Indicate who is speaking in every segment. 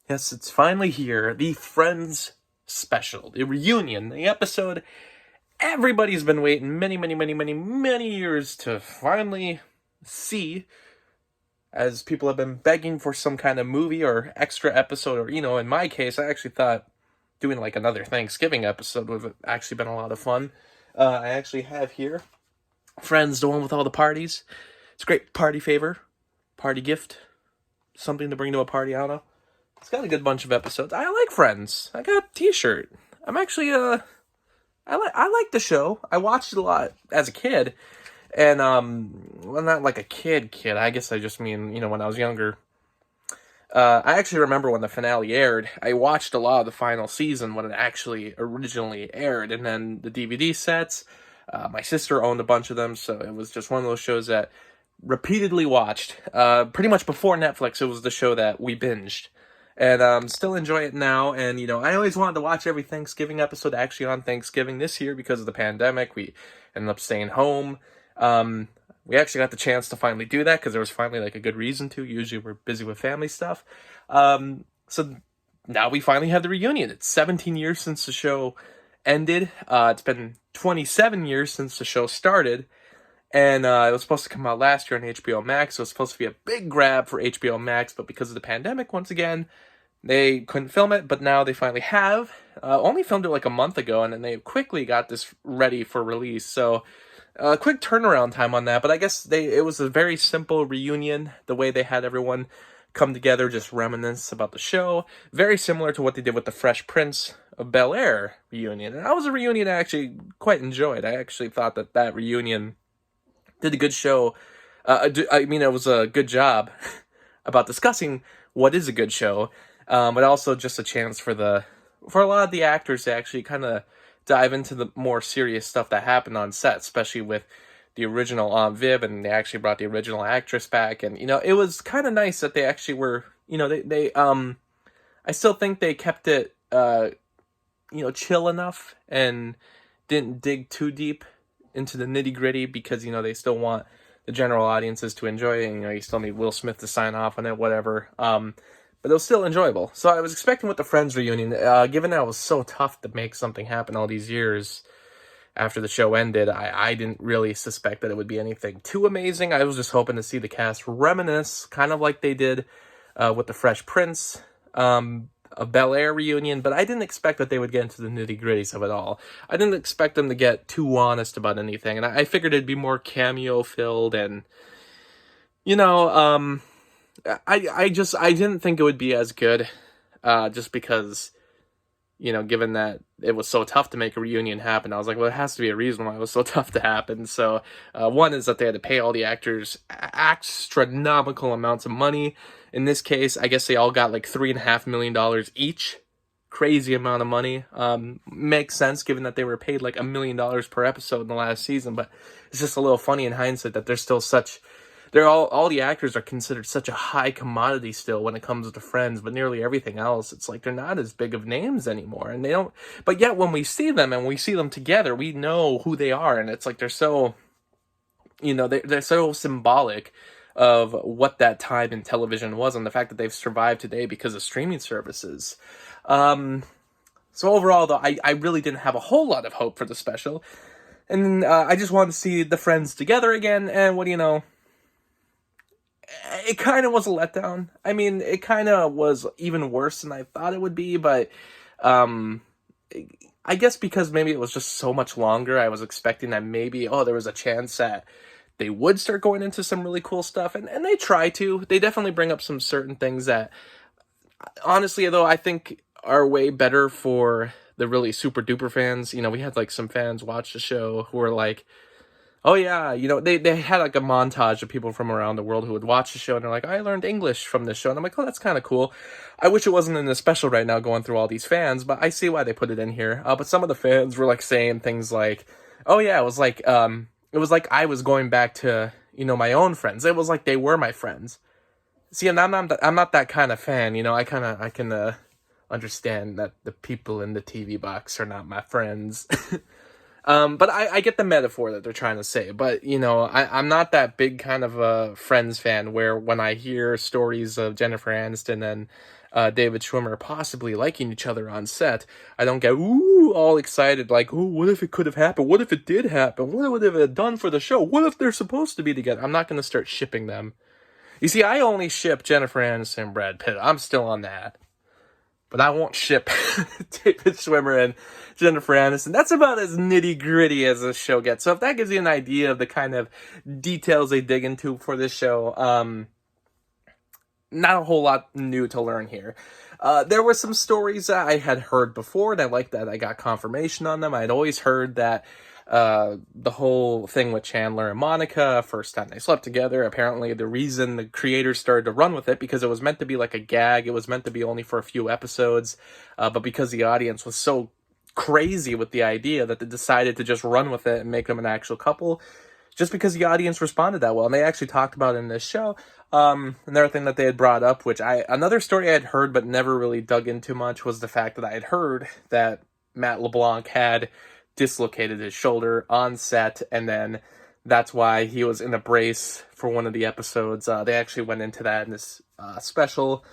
Speaker 1: Yes, it's finally here. The Friends special, the reunion, the episode everybody's been waiting many years to finally see, as people have been begging for some kind of movie or extra episode, or, in my case, I actually thought doing like another Thanksgiving episode would have actually been a lot of fun. I actually have here Friends, the one with all the parties. It's a great party favor, party gift, something to bring to a party, I don't know. It's got a good bunch of episodes. I like Friends. I got a t-shirt. I'm actually, I like the show. I watched it a lot as a kid. And, well, not like a kid. I guess I just mean, when I was younger. I actually remember when the finale aired. I watched a lot of the final season when it actually originally aired. And then the DVD sets, my sister owned a bunch of them. So it was just one of those shows that repeatedly watched. Pretty much before Netflix, it was the show that we binged. And still enjoy it now. And, I always wanted to watch every Thanksgiving episode actually on Thanksgiving. This year, because of the pandemic, we ended up staying home. We actually got the chance to finally do that because there was finally like a good reason to. Usually we're busy with family stuff. So now we finally have the reunion. It's 17 years since the show ended. It's been 27 years since the show started. And it was supposed to come out last year on HBO Max. So it was supposed to be a big grab for HBO Max. But because of the pandemic, once again, they couldn't film it. But now they finally have. Only filmed it like a month ago. And then they quickly got this ready for release. So quick turnaround time on that. But I guess it was a very simple reunion. The way they had everyone come together, just reminisce about the show. Very similar to what they did with the Fresh Prince of Bel-Air reunion. And that was a reunion I actually quite enjoyed. I actually thought that reunion did a good show. It was a good job about discussing what is a good show, but also just a chance for a lot of the actors to actually kind of dive into the more serious stuff that happened on set, especially with the original Aunt Viv, and they actually brought the original actress back, and it was kind of nice that they actually were, I still think they kept it, chill enough and didn't dig too deep into the nitty gritty because, they still want the general audiences to enjoy it. And, you still need Will Smith to sign off on it, whatever. But it was still enjoyable. So I was expecting with the Friends reunion, given that it was so tough to make something happen all these years after the show ended, I didn't really suspect that it would be anything too amazing. I was just hoping to see the cast reminisce, kind of like they did with the Fresh Prince, a Bel-Air reunion, but I didn't expect that they would get into the nitty-gritties of it all. I didn't expect them to get too honest about anything, and I figured it'd be more cameo-filled, and, I didn't think it would be as good, just because, given that it was so tough to make a reunion happen, I was like, well, it has to be a reason why it was so tough to happen. So, one is that they had to pay all the actors astronomical amounts of money. In this case, I guess they all got like $3.5 million each. Crazy amount of money. Makes sense given that they were paid like $1 million per episode in the last season, but it's just a little funny in hindsight that all the actors are considered such a high commodity still when it comes to Friends, but nearly everything else, it's like they're not as big of names anymore, and they don't. But yet, when we see them and we see them together, we know who they are, and it's like they're so, they're so symbolic of what that time in television was, and the fact that they've survived today because of streaming services. So overall, though, I really didn't have a whole lot of hope for the special, and I just wanted to see the Friends together again. And what do you know? It kind of was a letdown. I mean, it kind of was even worse than I thought it would be, but I guess because maybe it was just so much longer, I was expecting that maybe, there was a chance that they would start going into some really cool stuff, and they try to. They definitely bring up some certain things that, honestly, though, I think are way better for the really super duper fans. We had like some fans watch the show who were like, oh yeah, they had like a montage of people from around the world who would watch the show, and they're like, I learned English from this show, and I'm like, oh, that's kind of cool. I wish it wasn't in the special right now going through all these fans, but I see why they put it in here. But some of the fans were like saying things like, oh yeah, it was like I was going back to, my own friends. It was like they were my friends. See, and I'm not that kind of fan, I can understand that the people in the TV box are not my friends. But I get the metaphor that they're trying to say. But, I'm not that big kind of a Friends fan where when I hear stories of Jennifer Aniston and David Schwimmer possibly liking each other on set, I don't get all excited like, oh, what if it could have happened? What if it did happen? What would it have done for the show? What if they're supposed to be together? I'm not going to start shipping them. You see, I only ship Jennifer Aniston and Brad Pitt. I'm still on that. But I won't ship David Schwimmer and Jennifer Aniston. That's about as nitty-gritty as this show gets. So if that gives you an idea of the kind of details they dig into for this show, not a whole lot new to learn here. There were some stories that I had heard before, and I like that I got confirmation on them. I had always heard that the whole thing with Chandler and Monica, first time they slept together, apparently the reason the creators started to run with it, because it was meant to be like a gag, it was meant to be only for a few episodes, but because the audience was so crazy with the idea that they decided to just run with it and make them an actual couple, just because the audience responded that well. And they actually talked about it in this show. Another thing that they had brought up, another story I had heard but never really dug into much, was the fact that I had heard that Matt LeBlanc had dislocated his shoulder on set, and then that's why he was in a brace for one of the episodes. They actually went into that in this special.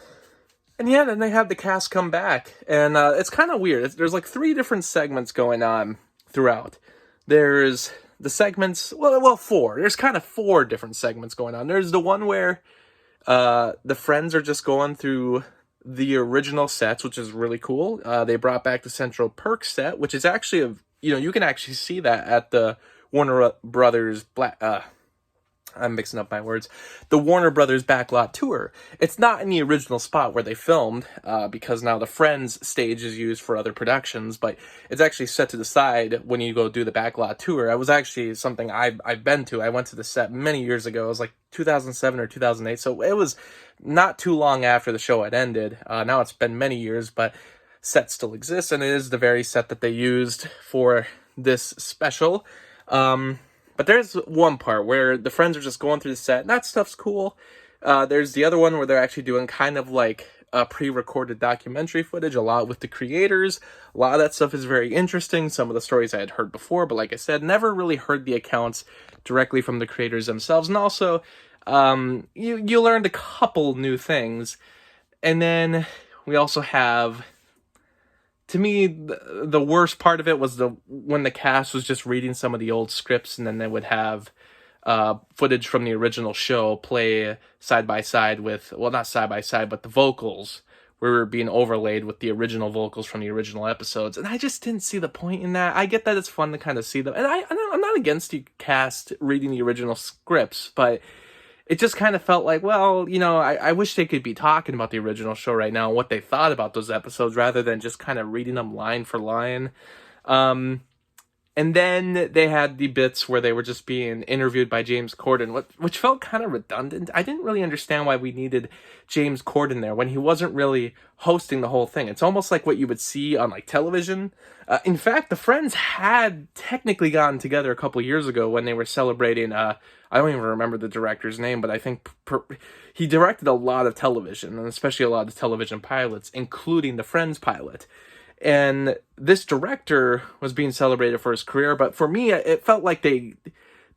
Speaker 1: And yeah, then they had the cast come back, and it's kind of weird. There's like 3 different segments going on throughout. There's the segments, well, 4. There's kind of 4 different segments going on. There's the one where the friends are just going through the original sets, which is really cool. They brought back the Central Perk set, which is actually you can actually see that at the Warner Brothers I'm mixing up my words. The Warner Brothers Backlot Tour. It's not in the original spot where they filmed, because now the Friends stage is used for other productions, but it's actually set to the side when you go do the Backlot Tour. It was actually something I've been to. I went to the set many years ago. It was like 2007 or 2008, so it was not too long after the show had ended. Now it's been many years, but set still exists, and it is the very set that they used for this special. But there's one part where the friends are just going through the set, and that stuff's cool. There's the other one where they're actually doing kind of like a pre-recorded documentary footage, a lot with the creators. A lot of that stuff is very interesting. Some of the stories I had heard before, but like I said, never really heard the accounts directly from the creators themselves. And also, you learned a couple new things. And then we also have, to me, the worst part of it was when the cast was just reading some of the old scripts, and then they would have footage from the original show play side by side with, well, not side by side, but the vocals were being overlaid with the original vocals from the original episodes. And I just didn't see the point in that. I get that it's fun to kind of see them, and I'm not against the cast reading the original scripts, but it just kind of felt like, well, I wish they could be talking about the original show right now, what they thought about those episodes, rather than just kind of reading them line for line. And then they had the bits where they were just being interviewed by James Corden, which felt kind of redundant. I didn't really understand why we needed James Corden there when he wasn't really hosting the whole thing. It's almost like what you would see on like television. In fact, the Friends had technically gotten together a couple years ago when they were celebrating, I don't even remember the director's name, but I think he directed a lot of television, and especially a lot of television pilots, including the Friends pilot. And this director was being celebrated for his career, but for me, it felt like they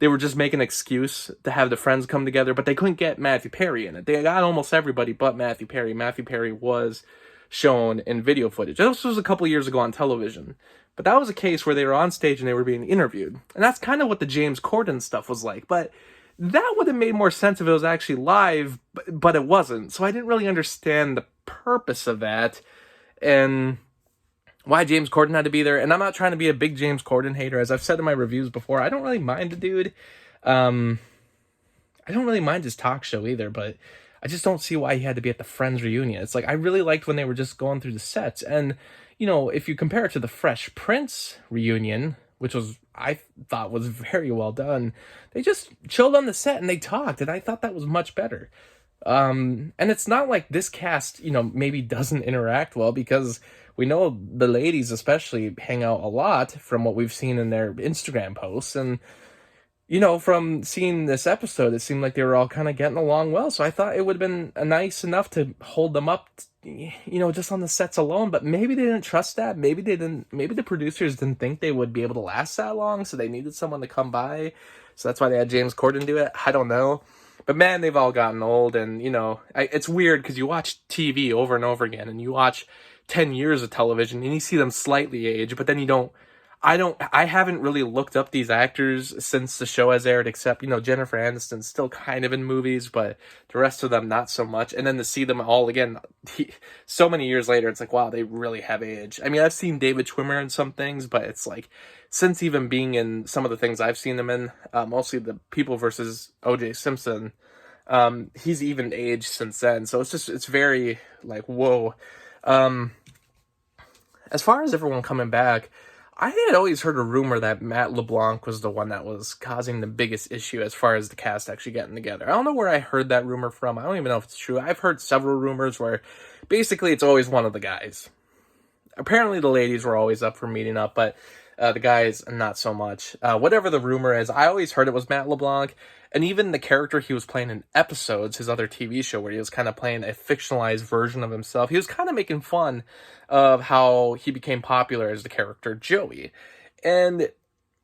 Speaker 1: were just making an excuse to have the Friends come together, but they couldn't get Matthew Perry in it. They got almost everybody but Matthew Perry. Matthew Perry was shown in video footage. This was a couple years ago on television, but that was a case where they were on stage and they were being interviewed. And that's kind of what the James Corden stuff was like, but that would have made more sense if it was actually live, but it wasn't. So I didn't really understand the purpose of that, and why James Corden had to be there. And I'm not trying to be a big James Corden hater. As I've said in my reviews before, I don't really mind the dude. I don't really mind his talk show either, but I just don't see why he had to be at the Friends reunion. It's like, I really liked when they were just going through the sets. And, if you compare it to the Fresh Prince reunion, which I thought was very well done, they just chilled on the set and they talked, and I thought that was much better. And it's not like this cast, maybe doesn't interact well, because we know the ladies especially hang out a lot from what we've seen in their Instagram posts. And, from seeing this episode, it seemed like they were all kind of getting along well. So I thought it would have been nice enough to hold them up, just on the sets alone. But maybe they didn't trust that. Maybe the producers didn't think they would be able to last that long. So they needed someone to come by. So that's why they had James Corden do it. I don't know. But man, they've all gotten old, and it's weird because you watch TV over and over again, and you watch 10 years of television, and you see them slightly age, but then you don't. I haven't really looked up these actors since the show has aired, except, Jennifer Aniston's still kind of in movies, but the rest of them not so much. And then to see them all again, so many years later, it's like, wow, they really have aged. I mean, I've seen David Schwimmer in some things, but it's like, since even being in some of the things I've seen him in, mostly the People versus O.J. Simpson, he's even aged since then. So it's very, like, whoa. As far as everyone coming back, I had always heard a rumor that Matt LeBlanc was the one that was causing the biggest issue as far as the cast actually getting together. I don't know where I heard that rumor from. I don't even know if it's true. I've heard several rumors where basically it's always one of the guys. Apparently the ladies were always up for meeting up, but the guys, not so much. Whatever the rumor is, I always heard it was Matt LeBlanc. And even the character he was playing in Episodes, his other TV show, where he was kind of playing a fictionalized version of himself, he was kind of making fun of how he became popular as the character Joey. And,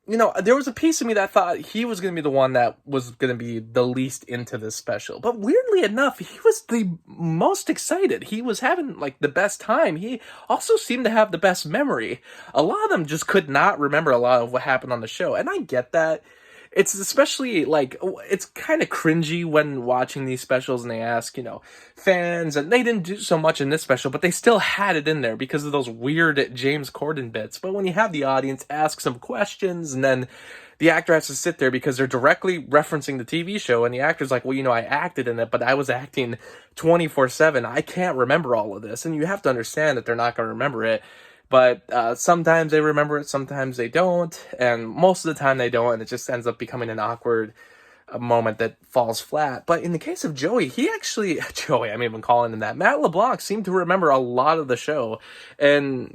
Speaker 1: there was a piece of me that thought he was going to be the one that was going to be the least into this special. But weirdly enough, he was the most excited. He was having, like, the best time. He also seemed to have the best memory. A lot of them just could not remember a lot of what happened on the show. And I get that. It's especially, like, it's kind of cringy when watching these specials and they ask, fans, and they didn't do so much in this special, but they still had it in there because of those weird James Corden bits. But when you have the audience ask some questions and then the actor has to sit there because they're directly referencing the TV show, and the actor's like, well, I acted in it, but I was acting 24/7. I can't remember all of this. And you have to understand that they're not going to remember it. But sometimes they remember it, sometimes they don't, and most of the time they don't, and it just ends up becoming an awkward moment that falls flat. But in the case of Joey, Joey, I'm even calling him that, Matt LeBlanc seemed to remember a lot of the show, and,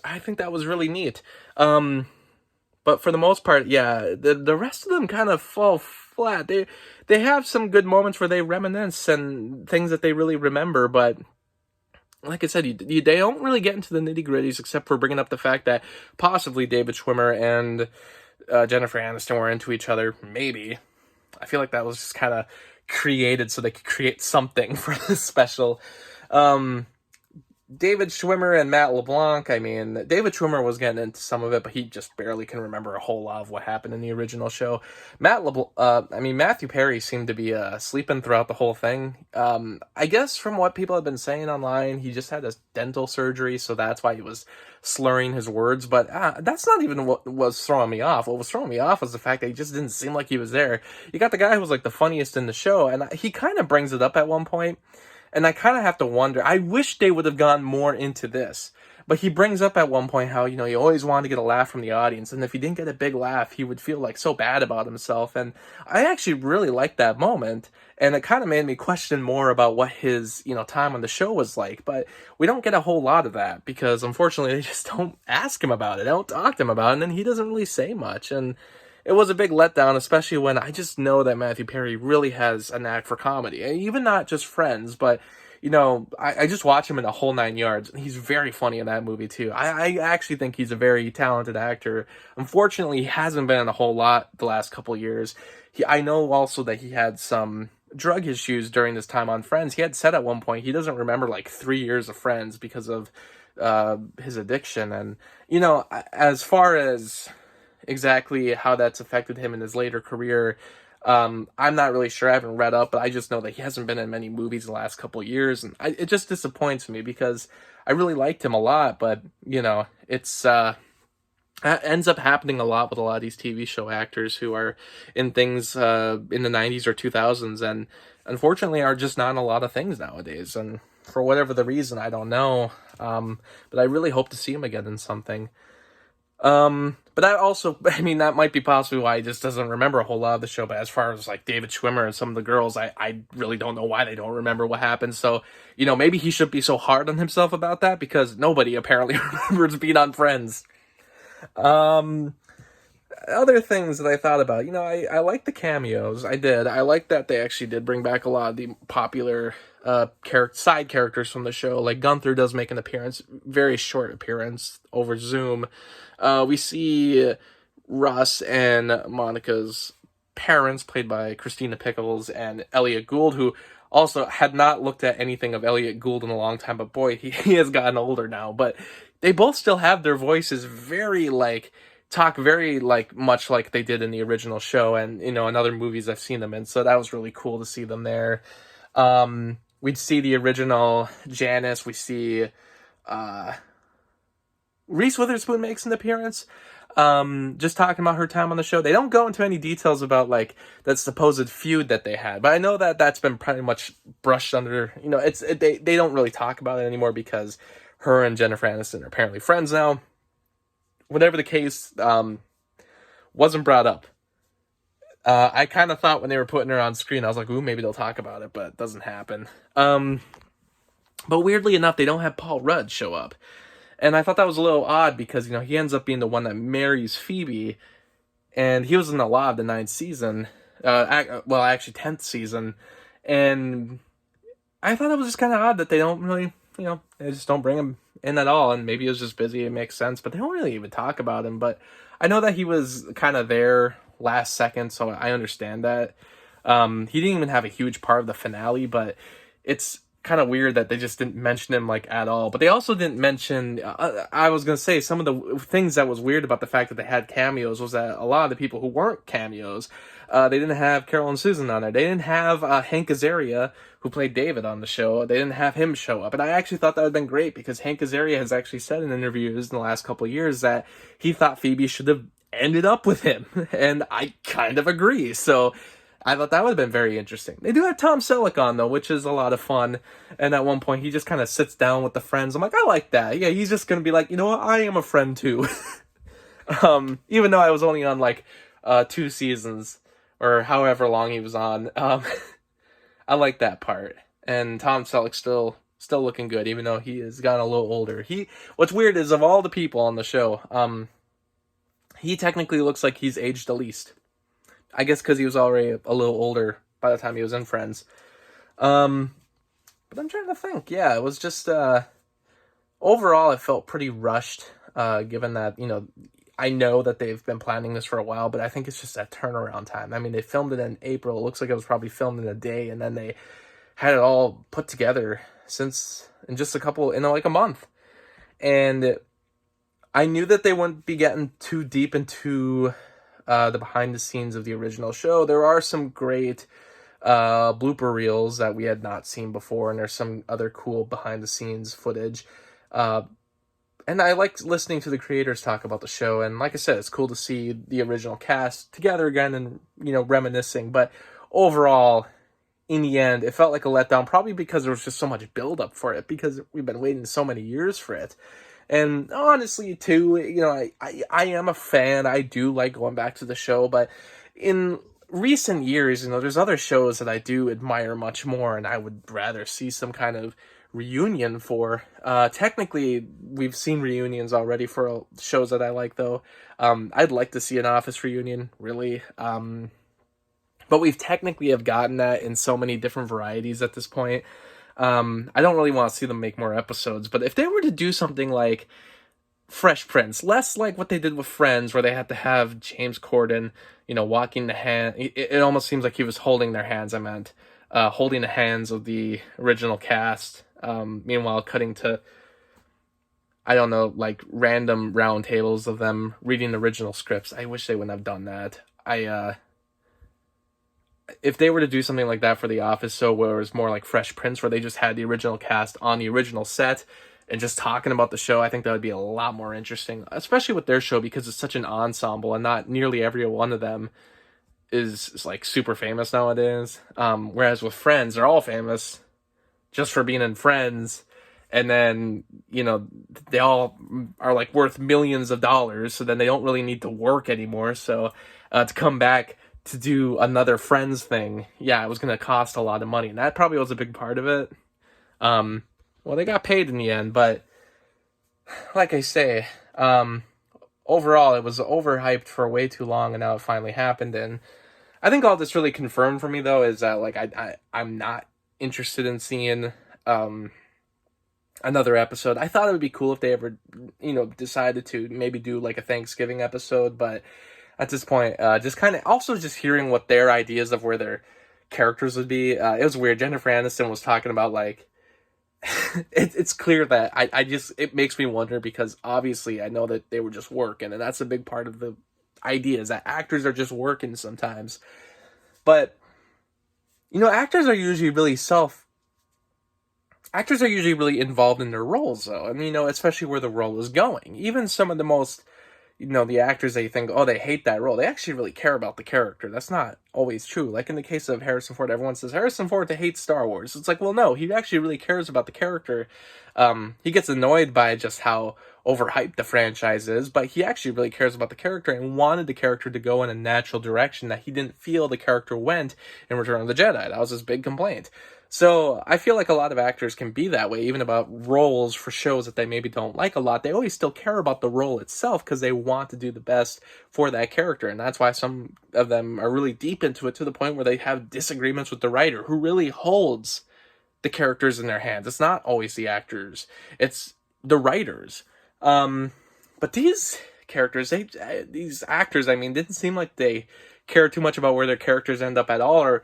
Speaker 1: I think that was really neat. But for the most part, yeah, the rest of them kind of fall flat. They have some good moments where they reminisce and things that they really remember, but like I said, they don't really get into the nitty-gritties except for bringing up the fact that possibly David Schwimmer and Jennifer Aniston were into each other. Maybe. I feel like that was just kind of created so they could create something for this special. David Schwimmer and Matt LeBlanc, I mean, David Schwimmer was getting into some of it, but he just barely can remember a whole lot of what happened in the original show. Matthew Perry seemed to be sleeping throughout the whole thing. I guess from what people have been saying online, he just had a dental surgery, so that's why he was slurring his words, but that's not even what was throwing me off. What was throwing me off was the fact that he just didn't seem like he was there. You got the guy who was like the funniest in the show, and he kind of brings it up at one point. And I kind of have to wonder, I wish they would have gone more into this. But he brings up at one point how, he always wanted to get a laugh from the audience. And if he didn't get a big laugh, he would feel like so bad about himself. And I actually really liked that moment. And it kind of made me question more about what his, time on the show was like. But we don't get a whole lot of that because unfortunately they just don't ask him about it. They don't talk to him about it. And then he doesn't really say much. And it was a big letdown, especially when I just know that Matthew Perry really has a knack for comedy. And even not just Friends, but, I just watch him in the whole 9 yards. And he's very funny in that movie, too. I actually think he's a very talented actor. Unfortunately, he hasn't been in a whole lot the last couple of years. I know also that he had some drug issues during this time on Friends. He had said at one point he doesn't remember, 3 years of Friends because of his addiction. And, as far as exactly how that's affected him in his later career, I'm not really sure. I haven't read up, but I just know that he hasn't been in many movies the last couple of years, and it just disappoints me because I really liked him a lot, but it's ends up happening a lot with a lot of these TV show actors who are in things in the 90s or 2000s and unfortunately are just not in a lot of things nowadays, and for whatever the reason, I don't know, but I really hope to see him again in something. But that might be possibly why he just doesn't remember a whole lot of the show, but as far as David Schwimmer and some of the girls, I really don't know why they don't remember what happened, so, maybe he shouldn't be so hard on himself about that, because nobody apparently remembers being on Friends. Other things that I thought about, I like the cameos, I did, I like that they actually did bring back a lot of the popular, side characters from the show, like Gunther does make an appearance, very short appearance over Zoom. We see Russ and Monica's parents, played by Christina Pickles and Elliot Gould, who also had not looked at anything of Elliot Gould in a long time, but boy, he has gotten older now. But they both still have their voices very, like, talk very, like, much like they did in the original show, and, in other movies I've seen them in, so that was really cool to see them there. We'd see the original Janice, we see, Reese Witherspoon makes an appearance, just talking about her time on the show. They don't go into any details about, like, that supposed feud that they had, but I know that that's been pretty much brushed under, they don't really talk about it anymore because her and Jennifer Aniston are apparently friends now. Whatever the case, wasn't brought up. I kind of thought when they were putting her on screen, I was like, ooh, maybe they'll talk about it, but it doesn't happen. But weirdly enough, they don't have Paul Rudd show up. And I thought that was a little odd because, he ends up being the one that marries Phoebe, and he was in a lot of the 9th season, actually 10th season, and I thought it was just kind of odd that they don't really, they just don't bring him in at all, and maybe he was just busy, it makes sense, but they don't really even talk about him. But I know that he was kind of there last second, so I understand that. He didn't even have a huge part of the finale, but it's kind of weird that they just didn't mention him, like, at all. But they also didn't mention, I was going to say, some of the things that was weird about the fact that they had cameos was that a lot of the people who weren't cameos, they didn't have Carol and Susan on there. They didn't have Hank Azaria, who played David on the show. They didn't have him show up. And I actually thought that would have been great because Hank Azaria has actually said in interviews in the last couple of years that he thought Phoebe should have ended up with him. And I kind of agree. So I thought that would have been very interesting. They do have Tom Selleck on, though, which is a lot of fun. And at one point, he just kind of sits down with the friends. I'm like, I like that. Yeah, he's just going to be like, you know what? I am a friend, too. Even though I was only on, like, 2 seasons, or however long he was on. I like that part. And Tom Selleck's still looking good, even though he has gotten a little older. What's weird is, of all the people on the show, he technically looks like he's aged the least. I guess because he was already a little older by the time he was in Friends. But I'm trying to think. Yeah, it was just, overall, it felt pretty rushed, given that, I know that they've been planning this for a while, but I think it's just that turnaround time. I mean, they filmed it in April. It looks like it was probably filmed in a day, and then they had it all put together in just a month. And I knew that they wouldn't be getting too deep into the behind the scenes of the original show. There are some great blooper reels that we had not seen before, and there's some other cool behind the scenes footage. And I liked listening to the creators talk about the show, and like I said, it's cool to see the original cast together again and, reminiscing. But overall, in the end, it felt like a letdown, probably because there was just so much build-up for it, because we've been waiting so many years for it. And honestly, too, I am a fan. I do like going back to the show, but in recent years, there's other shows that I do admire much more, and I would rather see some kind of reunion for. Technically, we've seen reunions already for shows that I like, though. I'd like to see an Office reunion, really. But we've technically have gotten that in so many different varieties at this point. I don't really want to see them make more episodes, but if they were to do something like Fresh Prince, less like what they did with Friends, where they had to have James Corden, walking the hand. It almost seems like he was holding their hands. I meant holding the hands of the original cast. Meanwhile, cutting to, I don't know, like random round tables of them reading the original scripts. I wish they wouldn't have done that. If they were to do something like that for The Office, so where it was more like Fresh Prince, where they just had the original cast on the original set and just talking about the show, I think that would be a lot more interesting, especially with their show, because it's such an ensemble and not nearly every one of them is like super famous nowadays. Whereas with Friends, they're all famous just for being in Friends, and then, they all are like worth millions of dollars, so then they don't really need to work anymore. So to come back to do another Friends thing, yeah, it was going to cost a lot of money, and that probably was a big part of it. Well, they got paid in the end, but like I say, overall, it was overhyped for way too long, and now it finally happened. And I think all this really confirmed for me, though, is that like I'm not interested in seeing another episode. I thought it would be cool if they ever, decided to maybe do like a Thanksgiving episode, but at this point. Just kind of also just hearing what their ideas of where their characters would be. It was weird. Jennifer Aniston was talking about like it's clear that I just it makes me wonder because obviously I know that they were just working, and that's a big part of the idea is that actors are just working sometimes. But actors are usually really involved in their roles though, and especially where the role is going. Even some of the most the actors that you think, oh, they hate that role, they actually really care about the character. That's not always true. Like in the case of Harrison Ford, everyone says Harrison Ford hates Star Wars. It's like, well, no, he actually really cares about the character. He gets annoyed by just how overhyped the franchise is, but he actually really cares about the character and wanted the character to go in a natural direction that he didn't feel the character went in Return of the Jedi. That was his big complaint. So I feel like a lot of actors can be that way, even about roles for shows that they maybe don't like a lot. They always still care about the role itself because they want to do the best for that character. And that's why some of them are really deep into it to the point where they have disagreements with the writer who really holds the characters in their hands. It's not always the actors, it's the writers. But these characters, these actors, didn't seem like they care too much about where their characters end up at all,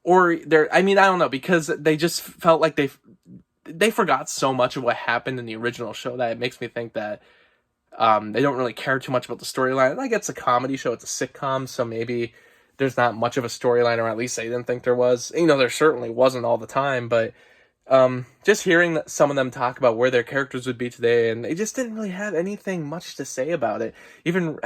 Speaker 1: or they're, I don't know, because they just felt like they forgot so much of what happened in the original show that it makes me think that they don't really care too much about the storyline. Like, it's a comedy show, it's a sitcom, so maybe there's not much of a storyline, or at least they didn't think there was. There certainly wasn't all the time, but just hearing some of them talk about where their characters would be today, and they just didn't really have anything much to say about it. Even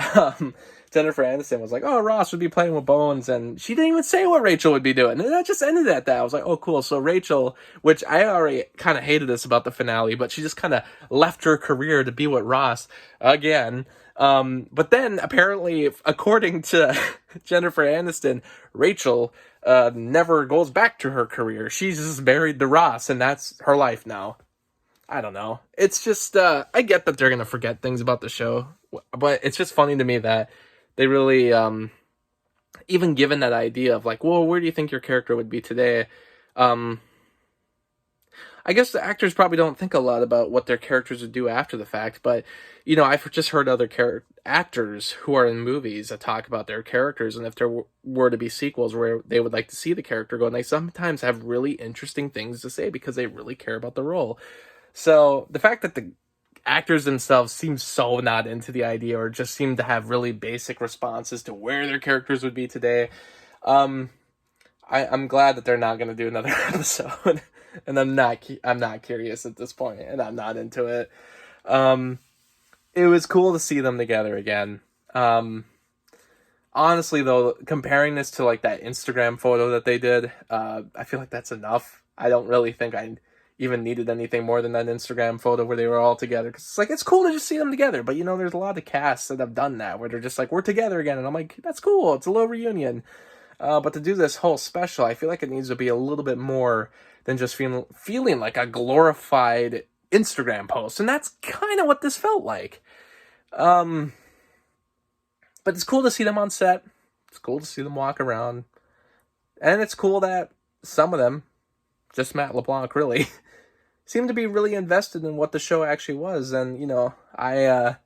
Speaker 1: Jennifer Aniston was like, oh, Ross would be playing with Bones, and she didn't even say what Rachel would be doing, and that just ended at that. I was like, oh, cool. So Rachel, which I already kind of hated this about the finale, but she just kind of left her career to be with Ross again. But then apparently, according to Jennifer Aniston, Rachel never goes back to her career. She's just married to Ross, and that's her life now. I don't know. It's just, I get that they're going to forget things about the show, but it's just funny to me that they really, even given that idea of like, well, where do you think your character would be today? I guess the actors probably don't think a lot about what their characters would do after the fact, but, I've just heard other actors who are in movies that talk about their characters, and if there were to be sequels where they would like to see the character go, and they sometimes have really interesting things to say because they really care about the role. So the fact that the actors themselves seem so not into the idea, or just seem to have really basic responses to where their characters would be today, I'm glad that they're not going to do another episode. And I'm not curious at this point, and I'm not into it. It was cool to see them together again. Honestly, though, comparing this to like that Instagram photo that they did, I feel like that's enough. I don't really think I even needed anything more than that Instagram photo where they were all together. Because it's cool to just see them together. But, there's a lot of casts that have done that, where they're just like, we're together again. And I'm like, that's cool. It's a little reunion. But to do this whole special, I feel like it needs to be a little bit more than just feeling like a glorified Instagram post. And that's kind of what this felt like. But it's cool to see them on set. It's cool to see them walk around. And it's cool that some of them, just Matt LeBlanc really, seem to be really invested in what the show actually was. And, God,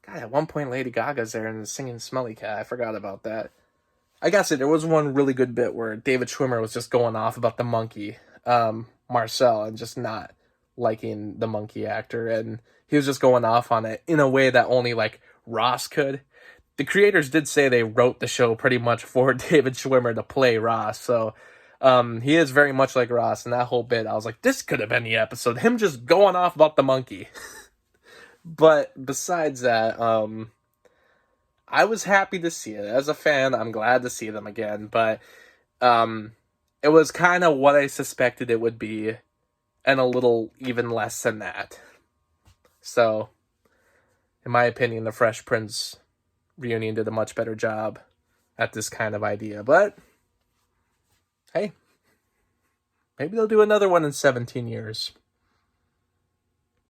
Speaker 1: at one point Lady Gaga's there and singing Smelly Cat. I forgot about that. I guess there was one really good bit where David Schwimmer was just going off about the monkey, Marcel, and just not liking the monkey actor. And he was just going off on it in a way that only, like, Ross could. The creators did say they wrote the show pretty much for David Schwimmer to play Ross. So he is very much like Ross. And that whole bit, I was like, this could have been the episode. Him just going off about the monkey. But besides that, I was happy to see it. As a fan, I'm glad to see them again, but it was kind of what I suspected it would be, and a little even less than that. So, in my opinion, the Fresh Prince reunion did a much better job at this kind of idea, but hey, maybe they'll do another one in 17 years.